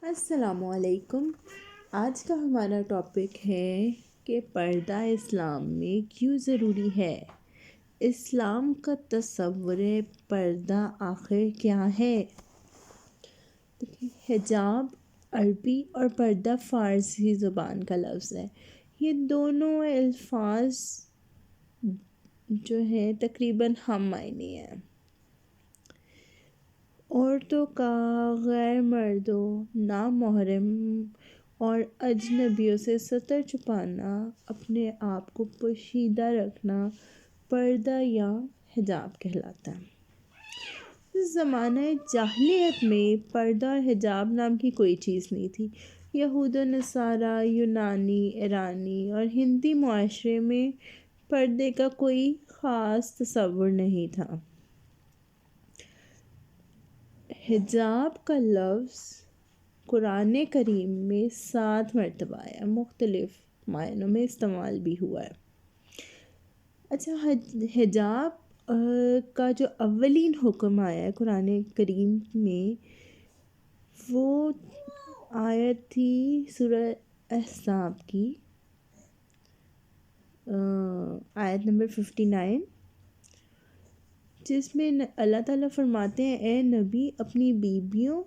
السلام علیکم۔ آج کا ہمارا ٹاپک ہے کہ پردہ اسلام میں کیوں ضروری ہے۔ اسلام کا تصور پردہ آخر کیا ہے؟ حجاب عربی اور پردہ فارسی زبان کا لفظ ہے۔ یہ دونوں الفاظ جو ہیں تقریباً ہم معنی ہیں۔ عورتوں کا غیر مردوں، نامحرم اور اجنبیوں سے ستر چھپانا، اپنے آپ کو پوشیدہ رکھنا پردہ یا حجاب کہلاتا ہے۔ زمانہ جاہلیت میں پردہ اور حجاب نام کی کوئی چیز نہیں تھی۔ یہود و نصارہ، یونانی، ایرانی اور ہندی معاشرے میں پردے کا کوئی خاص تصور نہیں تھا۔ حجاب کا لفظ قرآن کریم میں 7 مرتبہ آیا، مختلف معنوں میں استعمال بھی ہوا ہے۔ اچھا، حجاب کا جو اولین حکم آیا ہے قرآن کریم میں، وہ آیت تھی سورہ احزاب کی آیت نمبر 59، جس میں اللہ تعالیٰ فرماتے ہیں اے نبی اپنی بیویوں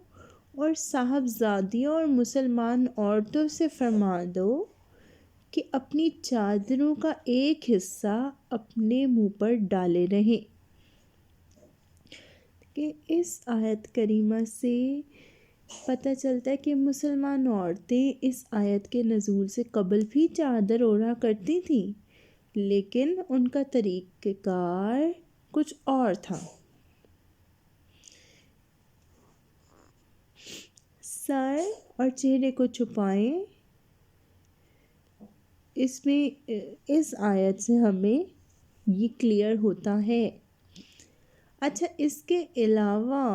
اور صاحبزادیوں اور مسلمان عورتوں سے فرما دو کہ اپنی چادروں کا ایک حصہ اپنے منہ پر ڈالے رہیں۔ کہ اس آیت کریمہ سے پتہ چلتا ہے کہ مسلمان عورتیں اس آیت کے نزول سے قبل بھی چادر اوڑھا کرتی تھیں، لیکن ان کا طریقہ کار کچھ اور تھا۔ سر اور چہرے کو چھپائیں، اس آیت سے ہمیں یہ کلیئر ہوتا ہے۔ اچھا، اس کے علاوہ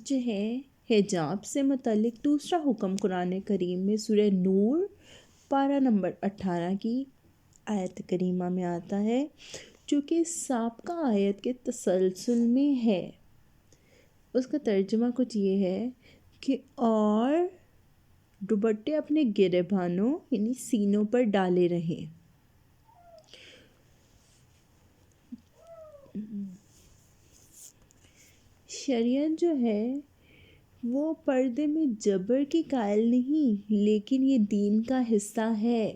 جو ہے حجاب سے متعلق دوسرا حکم قرآن کریم میں سورہ نور پارہ نمبر 18 کی آیت کریمہ میں آتا ہے، جو کہ سابقہ آیت کے تسلسل میں ہے۔ اس کا ترجمہ کچھ یہ ہے کہ اور دوپٹے اپنے گریبانوں یعنی سینوں پر ڈالے رہیں۔ شریعت جو ہے وہ پردے میں جبر کی قائل نہیں، لیکن یہ دین کا حصہ ہے،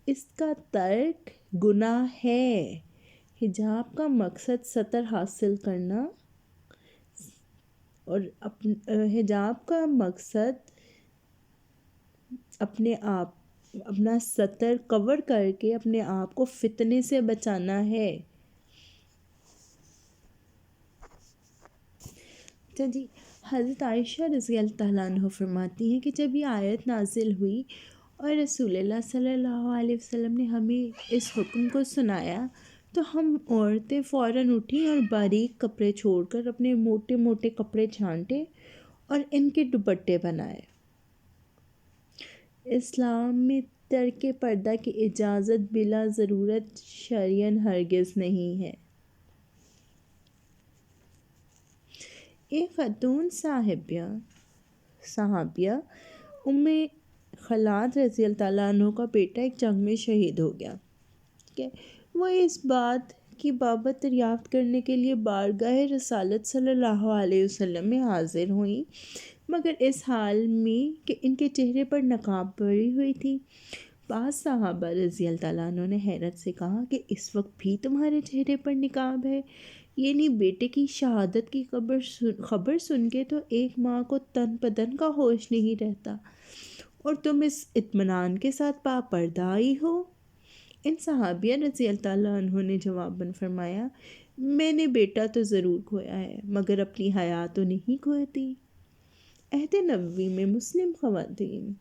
اس کا ترک گناہ ہے۔ حجاب کا مقصد ستر حاصل کرنا اور حجاب کا مقصد اپنا ستر کور کر کے اپنے آپ کو فتنے سے بچانا ہے۔ جی، حضرت عائشہ رضی اللہ تعالیٰ عنہ فرماتی ہیں کہ جب یہ آیت نازل ہوئی اور رسول اللہ صلی اللہ علیہ وسلم نے ہمیں اس حکم کو سنایا تو ہم عورتیں فوراً اٹھیں اور باریک کپڑے چھوڑ کر اپنے موٹے موٹے کپڑے چھانٹے اور ان کے دوپٹے بنائے۔ اسلام میں ترک پردہ کی اجازت بلا ضرورت شرعاً ہرگز نہیں ہے۔ ایک خاتون صحابیہ ام خلاد رضی اللہ تعالیٰ عنہ کا بیٹا ایک جنگ میں شہید ہو گیا۔ وہ اس بات کی بابت دریافت کرنے کے لیے بارگاہ رسالت صلی اللہ علیہ وسلم میں حاضر ہوئیں، مگر اس حال میں کہ ان کے چہرے پر نقاب پڑی ہوئی تھی۔ بعض صحابہ رضی اللہ تعالیٰ عنہ نے حیرت سے کہا کہ اس وقت بھی تمہارے چہرے پر نقاب ہے؟ یعنی بیٹے کی شہادت کی خبر سن کے تو ایک ماں کو تن بدن کا ہوش نہیں رہتا، اور تم اس اطمینان کے ساتھ پردہ آئی ہو۔ ان صحابیہ رضی اللہ تعالیٰ عنہ نے جواباً فرمایا، میں نے بیٹا تو ضرور کھویا ہے مگر اپنی حیا تو نہیں کھوتی۔ عہد نبوی میں مسلم خواتین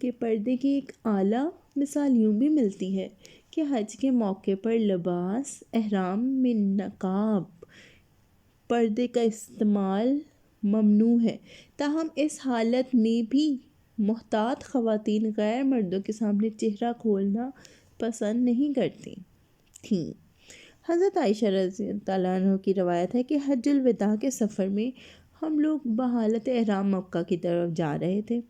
کے پردے کی ایک اعلیٰ مثال یوں بھی ملتی ہے کہ حج کے موقع پر لباس احرام میں نقاب پردے کا استعمال ممنوع ہے، تاہم اس حالت میں بھی محتاط خواتین غیر مردوں کے سامنے چہرہ کھولنا پسند نہیں کرتی تھیں۔ حضرت عائشہ رضی اللہ عنہ کی روایت ہے کہ حج الوداع کے سفر میں ہم لوگ بحالت احرام مکہ کی طرف جا رہے تھے۔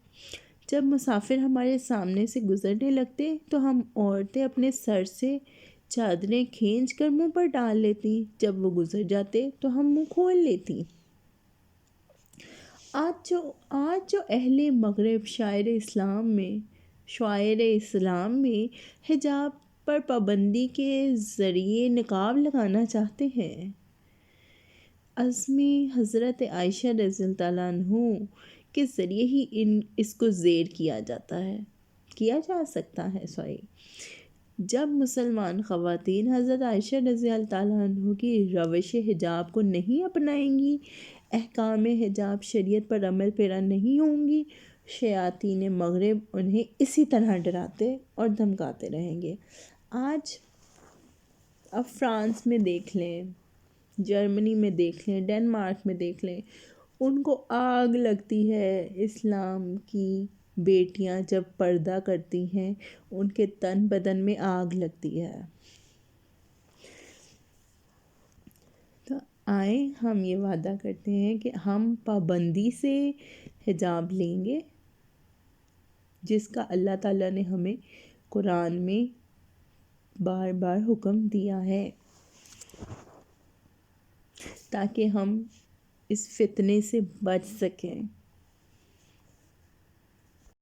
جب مسافر ہمارے سامنے سے گزرنے لگتے تو ہم عورتیں اپنے سر سے چادریں کھینچ کر منہ پر ڈال لیتی، جب وہ گزر جاتے تو ہم منہ کھول لیتی۔ آج جو اہل مغرب شاعر اسلام میں حجاب پر پابندی کے ذریعے نقاب لگانا چاہتے ہیں، عزم حضرت عائشہ رضی اللہ عنہ کے ذریعے ہی اس کو زیر کیا جا سکتا ہے۔ جب مسلمان خواتین حضرت عائشہ رضی اللہ عنہ کی روش حجاب کو نہیں اپنائیں گی، احکام حجاب شریعت پر عمل پیرا نہیں ہوں گی، شیاطین مغرب انہیں اسی طرح ڈراتے اور دھمکاتے رہیں گے۔ اب فرانس میں دیکھ لیں، جرمنی میں دیکھ لیں، ڈنمارک میں دیکھ لیں، ان کو آگ لگتی ہے اسلام کی بیٹیاں جب پردہ کرتی ہیں، ان کے تن بدن میں آگ لگتی ہے۔ تو آئیں ہم یہ وعدہ کرتے ہیں کہ ہم پابندی سے حجاب لیں گے، جس کا اللہ تعالیٰ نے ہمیں قرآن میں بار بار حکم دیا ہے، تاکہ ہم اس فتنے سے بچ سکیں۔